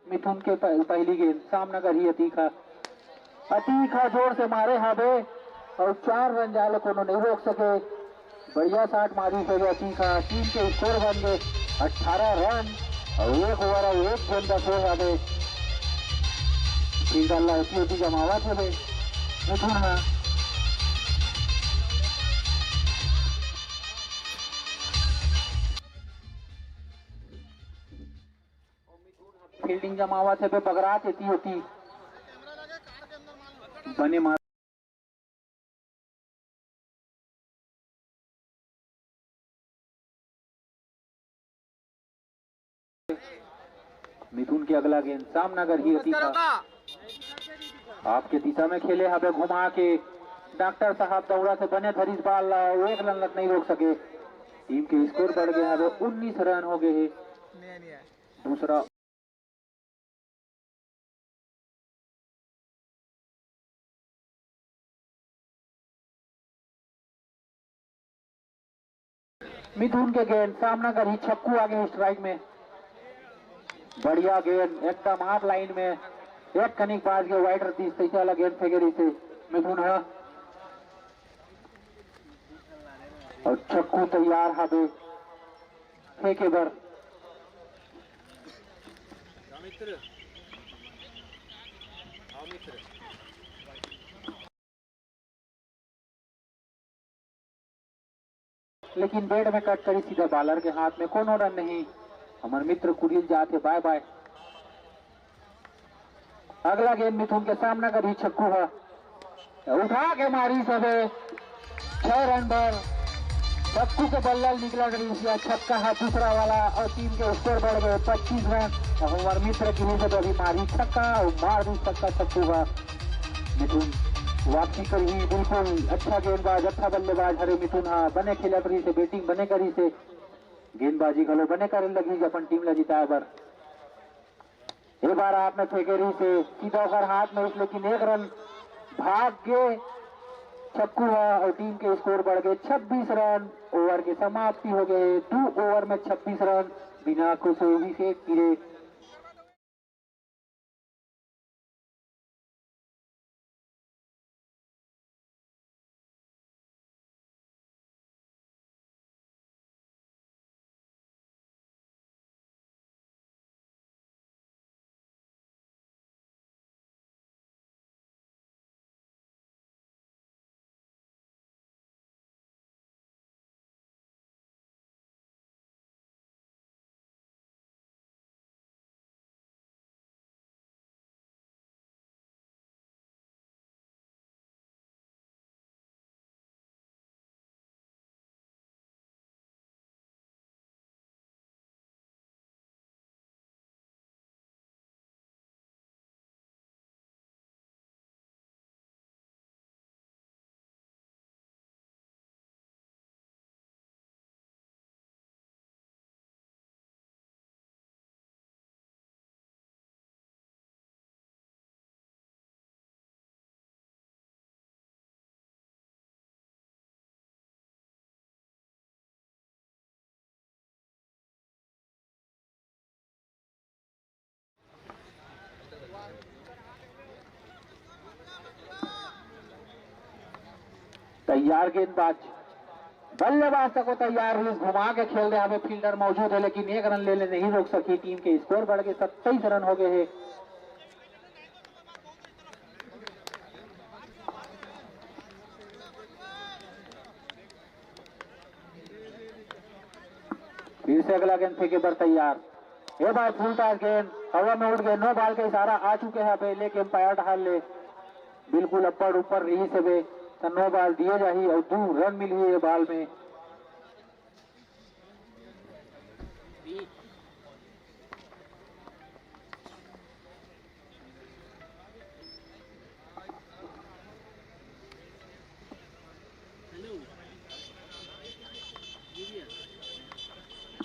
मिथुन के पहली गेंद सामना करी अतीखा। अतीखा जोर से मारे हावे और 4 रन जाले को नहीं रोक सके। बढ़िया शॉट मारी है अतीखा। टीम के स्कोर बन गए 18 रन और 1 ओवर और 1 गेंद 10 हो जाते। फील्डर होती होती जमावत है भाई मिथुन। हाँ फील्डिंग जमावत है बगरात होती होती बने मार मिथुन की अगला गेंद सामना कर ही अतीखा। आपके दिशा में खेले हमें घुमा के डॉक्टर साहब दौड़ा से बने धरीस बाल 1 रन लग नहीं रोक सके। टीम के स्कोर बढ़ गए हमें 19 रन हो गए हैं। दूसरा मिथुन के गेंद सामना कर ही छक्कू आगे स्ट्राइक में। बढ़िया गेंद एकदम हाफ लाइन में एक कनिक बाज के वाइड रती सही वाला गेंद फेंके रही से मिथुन है और छक्कू तैयार हावे फेंके बर। लेकिन बैट में कट करी सीधा बॉलर के हाथ में कोनो रन नहीं। हमारे मित्र कुरिल जाते बाय बाय। अगला गेंद मिथुन के सामना करी छक्कू है उठा के मारी सबे 6 रन पर छक्कू के बल्लल निकला गया छक्का है दूसरा वाला और टीम के स्कोर बढ़ गए 25 रन। हमारे मित्र की से अभी मारी छक्का और मार दी छक्का छक्कू का। मिथुन वापसी करी बिल्कुल अच्छा गेंदबाज अच्छा बल्लेबाज हरे मिथुन। हाँ बने खेला करी से बैटिंग बने करी से गेंदबाजी घलो बने करे लगी अपन टीम ला जिताए बर। एक बार आपने फेंकेरी से सीधा कर हाथ में लेकिन 1 रन भाग गए छक्कू है और टीम के स्कोर बढ़ गए 26 रन। ओवर की समाप्ति हो गए 2 ओवर में 26 रन बिना कुछ विकेट गिरे। तैयार गेंदबाज बल्लेबाज तक तैयार हुई घुमा के खेल रहे हमें फील्डर मौजूद है लेकिन 1 रन लेने नहीं रोक सकी। टीम के स्कोर बढ़ गए 27 रन हो गए हैं। फिर से अगला गेंद फेंके पर तैयार। एक बार फुल टॉस गेंद हवा में उड़ गए 9 बॉल का इशारा आ चुके हैं पहले के अंपायर ढाल ले बिल्कुल अपर ऊपर रही से 9 बॉल दिए जाही और 2 रन मिली है बॉल में।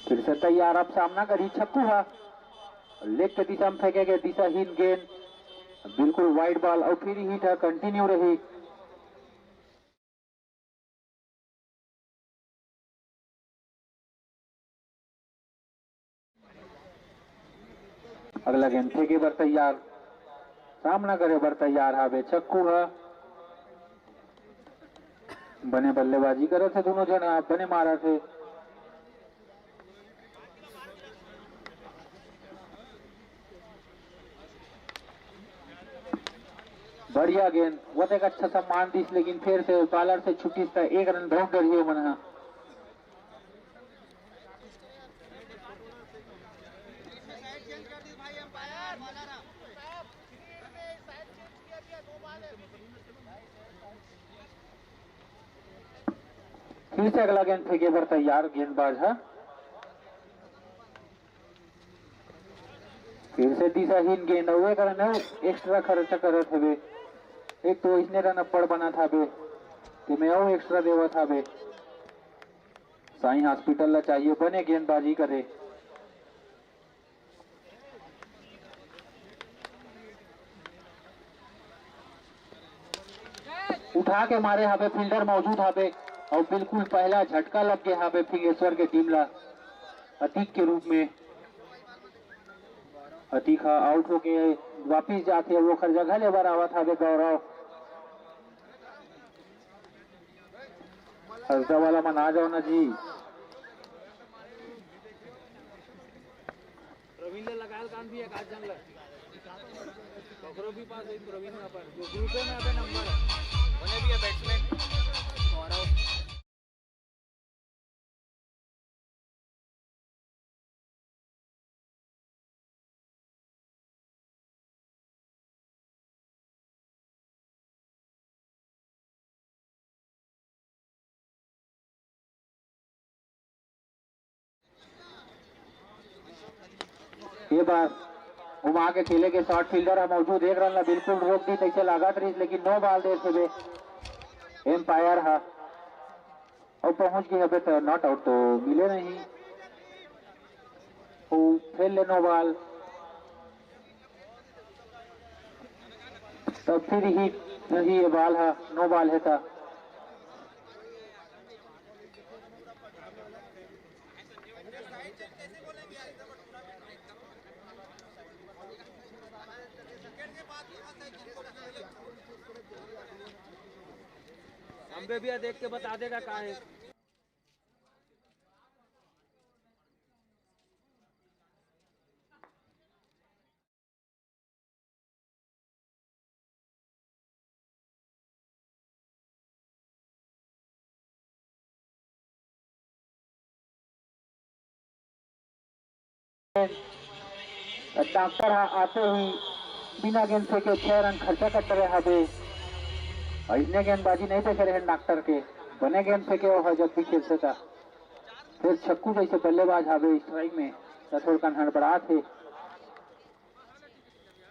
फिर से तैयार अब सामना करी छक्कू है लेग के दिशा में फेंकेगे दिशाहीन गेंद बिल्कुल वाइड बॉल और फिर हिट है कंटिन्यू रही। अगला गेंद फेंके बर तैयार, सामना करे बर तैयार हावे छक्कू है। बने बल्लेबाजी करे थे दोनों जन, आप बने मारा थे। बढ़िया गेंद, वो एक अच्छा सम्मान दिस, लेकिन फिर से बॉलर से छुट्टी था, 1 रन ढूंढ रही है मना। फिर से अगला गेंद फेंके बर तैयार गेंदबाज है। फिर से दिशाहीन गेंद हुए कारण एक्स्ट्रा खर्चा करे थे। एक तो इसने रन अप्पड़ बना था बे, कि मैं और एक्स्ट्रा देवा था बे। साई हॉस्पिटल ला चाहिए बने गेंदबाजी करे। उठा के मारे हावे, फील्डर मौजूद हावे और बिल्कुल पहला झटका लग गया हावे फिंगेश्वर के टीम ला अतीक के रूप में। अतीक आउट होके वापिस जाते वो खर जगह ले बार आवा था गौरव। हंसदा वाला मन आ जाओ ना जी। प्रवीण ने लगाया काम भी एक आज जंग भी पास है प्रवीण में पर जो ग्रुप में अबे नंबर है उन्हें भी है बैट्समैन गौरव। ये बार घुमा के खेले के शॉर्ट फील्डर है मौजूद, 1 रन ला बिल्कुल रोक दी तैसे लागत रही, लेकिन 9 बॉल देर से बे एम्पायर है और पहुंच गए अबे तो नॉट आउट तो मिले नहीं। खेल ले 9 बॉल, तब फिर ही नहीं ये बॉल है 9 बॉल है था। हम भी देख के बता देगा कहाँ है। डॉक्टर आते ही बिना गेंद फेंके 6 रन खर्चा करते रहे हावे। इसने गेंदबाजी नहीं देखे रहे डॉक्टर के, बने गेंद फेंके वो जब भी खेल था। फिर छक्कू जैसे बल्लेबाज हावे स्ट्राइक में थोड़ का हड़बड़ा थे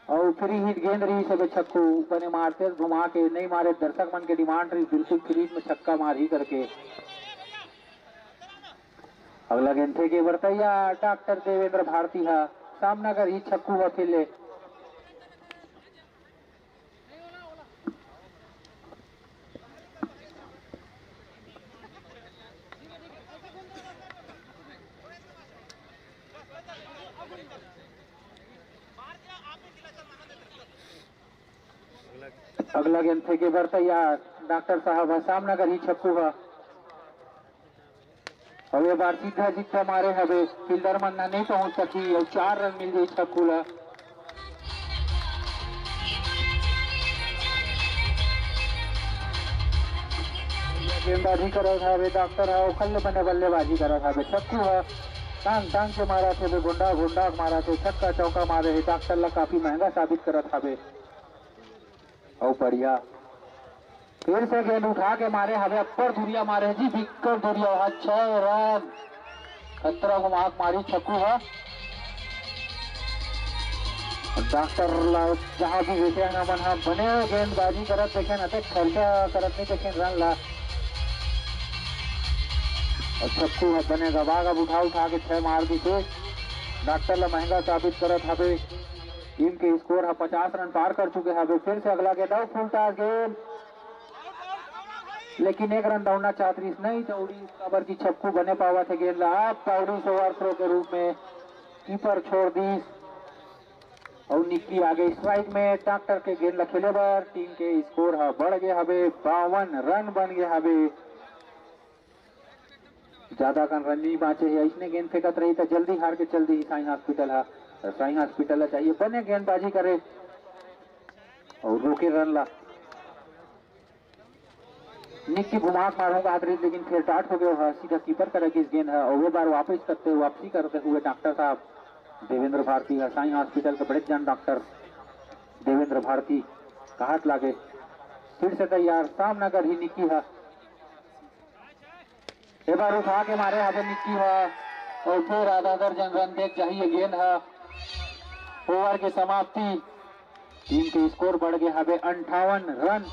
और फ्री हिट गेंद रही सब छक्कू बने मारते घुमा के नहीं मारे। दर्शक मन के डिमांड रही बिल्कुल क्रीज में छक्का मार ही करके। अगला गेंद फेंके बरतैया डॉक्टर देवेंद्र भारती है, सामना कर ही छक्कू व खेले। अगला गेंद फेंके बर तैयार डॉक्टर साहब है, सामना कर ही छक्कू है। अब ये बार सीधा सीधा मारे हवे, फील्डर मन्ना नहीं पहुंच सकी और 4 रन मिल गई छक्कू ला। गेंदबाजी करो था डॉक्टर है, खल्ले बने बल्लेबाजी करा था छक्कू है। टांग टांग के मारा थे गुंडा गुंडा मारा थे, छक्का चौका मारे है। डॉक्टर ला काफी महंगा साबित करा था और बढ़िया फिर से गेंद उठा के मारे हवे, अपर धुरिया मारे जी, बिक्कर धुरिया 6 रन खतरा घुमाक मारी छक्कू है। डॉक्टर ला जहाँ भी बेटे ना मन हम बने गेंदबाजी करत देखे ना तो खर्चा करत नहीं देखे रन ला और छक्कू है बने गवाग। अब उठा के 6 मार दी थे। डॉक्टर ला महंगा साबित करत हवे। टीम के स्कोर है 50 रन पार कर चुके हैं। फिर से अगला गेंद फुल टॉस गेंद, लेकिन 1 रन दौड़ना चाहती नहीं दौड़ी कबर की छक्कू बने पावा थे गेंद आप पाउडी से ओवरथ्रो के रूप में कीपर छोड़ दी। और निक्की आगे स्ट्राइक में डॉक्टर के गेंद ला खेले बर टीम के स्कोर हा बढ़ गए हवे 52 रन बन गए हवे। ज्यादा कन रन नहीं बाँचे है, इसने गेंद फेंकत रही तो जल्दी हार के चल दी साई हॉस्पिटल हा। साई हॉस्पिटल चाहिए बने गेंदबाजी करे और रोके रन ला। निक्की घुमा मारूंगा आदरित लेकिन फिर डाट हो गया सीधा कीपर करेगी इस गेंद है और वो बार वापसी करते हुए डॉक्टर साहब देवेंद्र भारती है। साई हॉस्पिटल के बड़े जन डॉक्टर देवेंद्र भारती का हाथ लागे फिर से तैयार सामना कर ही निक्की है। एक बार उठा के मारे हवे निक्की है और फिर आधा दर्जन रन देख चाहिए गेंद है। ओवर की समाप्ति टीम के स्कोर बढ़ गए हवे 58 रन।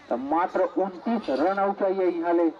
तो मात्र 29 रन आउट चाहिए यहाँ ले।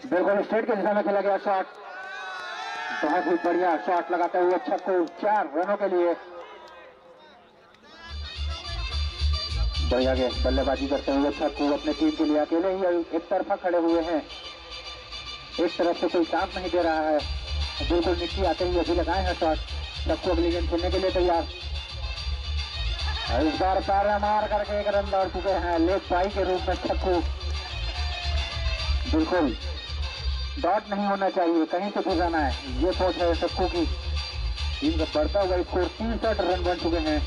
बिल्कुल स्ट्रेट के दिशा में खेला गया शॉट, बहुत ही बढ़िया शॉट लगाते हुए छक्को 4 रनों के लिए। बढ़िया गेंद बल्लेबाजी करते हुए छक्को अपने टीम के लिए अकेले ही एक तरफा खड़े हुए हैं, एक तरफ से कोई साथ नहीं दे रहा है। बिल्कुल निक्की आते ही अभी लगाए हैं शॉट, छक्को अगली गेंद खेलने के लिए तैयार। इस बार पैर मार करके 1 रन दौड़ चुके हैं लेग बाई के रूप में छक्को। बिल्कुल डॉट नहीं होना चाहिए, कहीं से भी जाना है, ये सोच है सबको की। टीम का बढ़ता हुआ स्कोर 63 रन बन चुके हैं।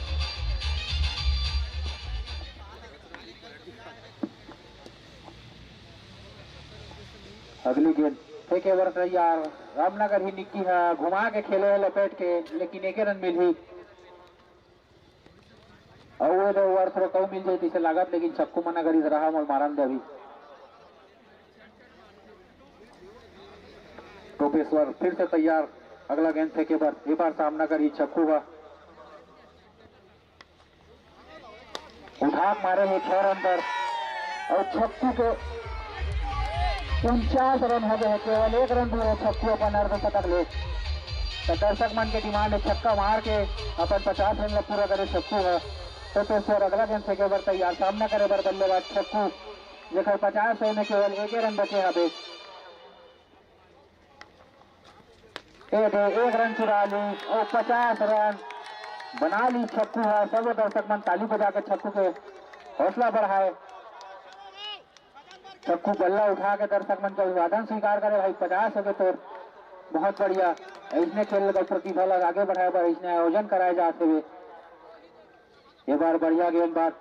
अगली गेंद फेंके ओवर तैयार, रामनगर ही निक्की है, घुमा के खेले है लपेट के, लेकिन 1 रन मिल ही और ओवर थोड़ा कम मिल जाए इसे लागत, लेकिन छक्को मना करी रहा मोल मारन दे। अभी टोपेश्वर फिर से तैयार, अगला गेंद फेंके बार सामना करी छक्कू हुआ, उठा मारे हैं 6 रन पर और छक्कू के 49 रन हो गए हैं, केवल 1 रन दूर है छक्कू अपन अर्धशतक ले। तो दर्शक मन के डिमांड है छक्का मार के अपन 50 रन पूरा करे छक्कू है। टोपेश्वर अगला गेंद फेंके बार तैयार, सामना करे बार बल्लेबाज छक्कू, जेकर 50 रन में केवल 1 रन बचे हवे। 1 रन चुरा ली और 50 रन बना ली छक्कू है। सब दर्शक मन ताली बजा के छक्कू के हौसला बढ़ाए। छक्कू बल्ला उठा के दर्शक मन का अभिवादन स्वीकार करे, भाई 50 हो गए तो बहुत बढ़िया। इसने खेल का प्रतिभा लगा आगे बढ़ाया पर इसने आयोजन कराए जाते हुए ये बार बढ़िया गेंदबाज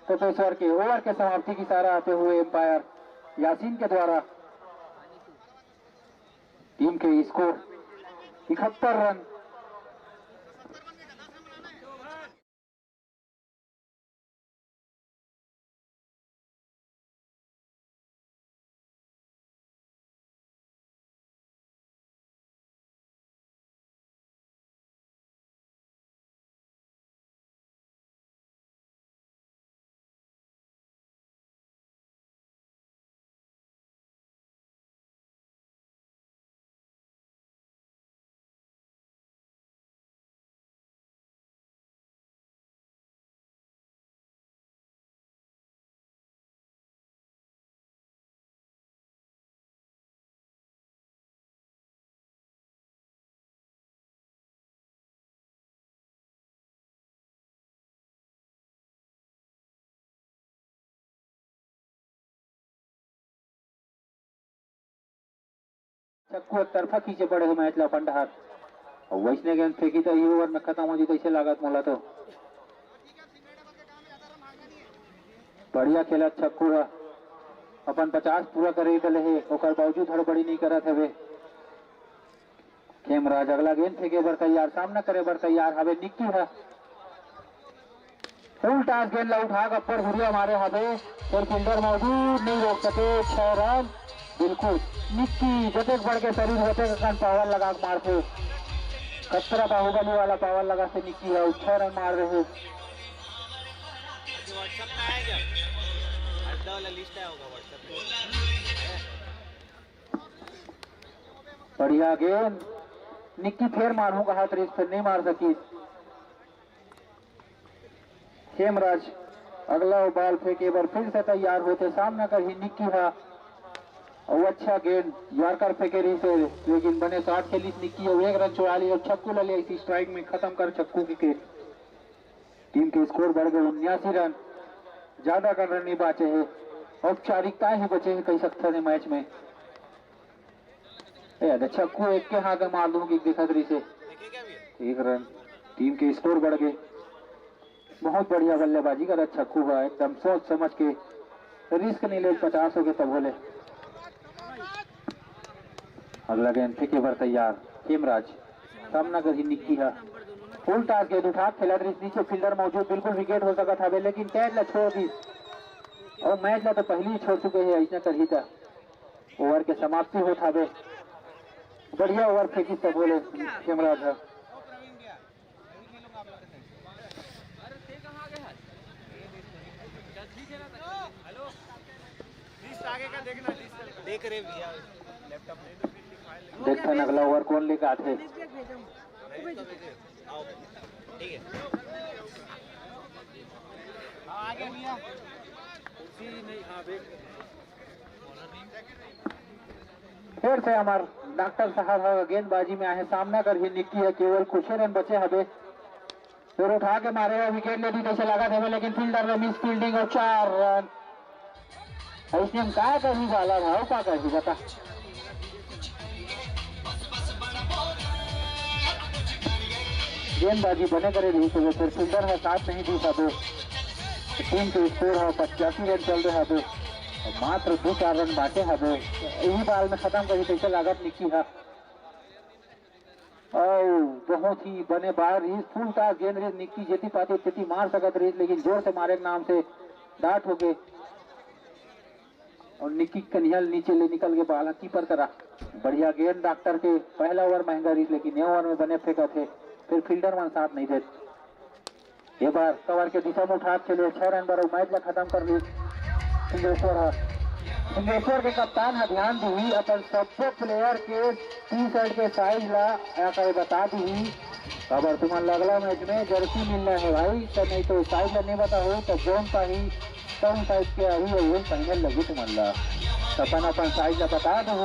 टोपेश्वर के ओवर के समाप्ति की सारा आते हुए एम्पायर यासीन के द्वारा टीम के स्कोर 71 रन। छक्कू एक तरफा खींचे पड़े हो मैच ला पंडहार और वैसने गेंद फेंकी तो ये ओवर में खत्म हो जी कैसे लागत मोला। तो बढ़िया खेला छक्कू है, अपन 50 पूरा करे डले है, ओकर बावजूद हड़बड़ी नहीं करत हवे। खेमराज अगला गेंद फेंके बर तैयार, सामना करे बर तैयार हवे निक्की है। फुल टॉस गेंद ला उठा गप्पर घुरिया मारे हवे, फिर फील्डर मौजूद नहीं रोक सके। 6 रन बिल्कुल। निक्की जतेक बढ़ के शरीर होते कन पावर लगा के मारते, खतरा बाहुबली वाला पावर लगा से निक्की है 6 रन मार रहे। व्हाट्सएप में आएगा, अड्डा वाला लिस्ट आया होगा व्हाट्सएप पे। बढ़िया गेंद निक्की, फिर मारू कहा तो फिर नहीं मार सकी। खेमराज अगला बॉल फेंके बार फिर से तैयार होते, सामना कर ही निक्की है और अच्छा गेंद यॉर्कर फेंके रही से, लेकिन बने 60 के लिए निक्की और 1 रन चुरा लिया और छक्कू ले लिया। इसी स्ट्राइक में खत्म कर छक्कू की टीम के स्कोर बढ़ गए 79 रन। ज्यादा कर रन नहीं बचे है, औपचारिकता ही बचे है कई सकते हैं मैच में। छक्कू एक के हाथ में मार दूंगी दिखतरी से, 1 रन। टीम के स्कोर बढ़ गए। बहुत बढ़िया बल्लेबाजी का छक्कू हुआ, एकदम सोच समझ के, रिस्क नहीं ले 50 हो गए तब बोले। अगला गेंद फेंके बार तैयार खेमराज, सामना कर ही निक्की है। फुल टॉस गेंद उठा खिलाड़ी नीचे, फील्डर मौजूद, बिल्कुल विकेट हो सकता था लेकिन कैच ला छोड़ दी और मैच ला तो पहले ही छोड़ चुके हैं। ऐसा कर ही था ओवर के समाप्ति होता है। बढ़िया ओवर फेंकी तब बोले खेमराज है। देख रहे भैया लैपटॉप में, देखते हैं अगला ओवर कौन लेकर आते। आओ ठीक है, आगे भैया फिर से हमारे डॉक्टर साहब गेंदबाजी में आए, सामना कर ही निक्की है। केवल कुछ ही रन बचे हवे, फिर उठा के मारे हुए विकेट ले दी जैसे लगा थे, लेकिन फील्डर ने मिस फील्डिंग और 4 रन। इसने हम क्या कर ही वाला था, क्या कर ही बता। गेंदबाजी बने करे रही तो फिर फील्डर है साथ नहीं दी था। टीम के स्कोर है 85 रन चल रहे हैं, मात्र 2-4 रन बाटे है। यही बाल में खत्म करी कैसे लागत निक्की है। बहुत ही बने बाहर रही, फुल टॉस गेंद रही निक्की, जेती पाती तेती मार सकत रही, लेकिन जोर से मारे के नाम से डाट हो गए और निक्की कन्हल नीचे ले निकल के बाल कीपर करा। बढ़िया गेंद डॉक्टर के, पहला ओवर महंगा रही लेकिन ये ओवर में बने फेंका थे, फिर फील्डर वन साथ नहीं देते। ये बार कवर के दिशा में उठा चले 6 रन पर मैच ला खत्म कर ली। सिंगेश्वर के कप्तान है ध्यान दी अपन सबसे प्लेयर के टी शर्ट के साइज ला बता दी। खबर तुम्हारा अगला मैच में जर्सी मिलना है भाई, तो नहीं तो साइज ला नहीं बता हो तो जोन का ही कौन साइज के अभी पहने लगे तुम्हारा अपन साइज ला बता दो।